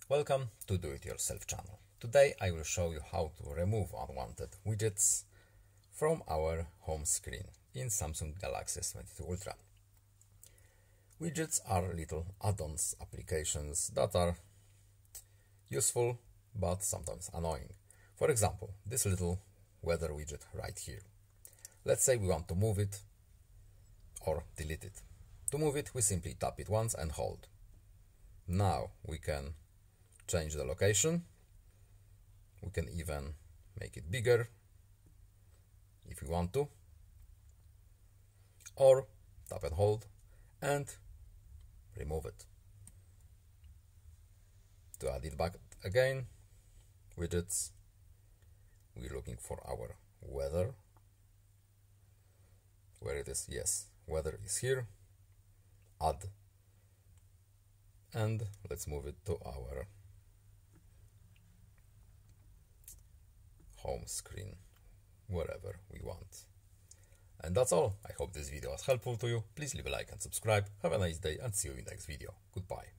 Welcome to Do It Yourself channel. Today I will show you how to remove unwanted widgets from our home screen in Samsung Galaxy S22 Ultra. Widgets are little add-ons applications that are useful but sometimes annoying. For example, this little weather widget right here. Let's say we want to move it or delete it. To move it, we simply tap it once and hold. Now we can change the location. We can even make it bigger if we want to, or tap and hold and remove it. To add it back again, widgets, we're looking for our weather. Where it is? Yes, weather is here. Add, and let's move it to our home screen, wherever we want. And that's all. I hope this video was helpful to you. Please leave a like and subscribe. Have a nice day and see you in the next video. Goodbye.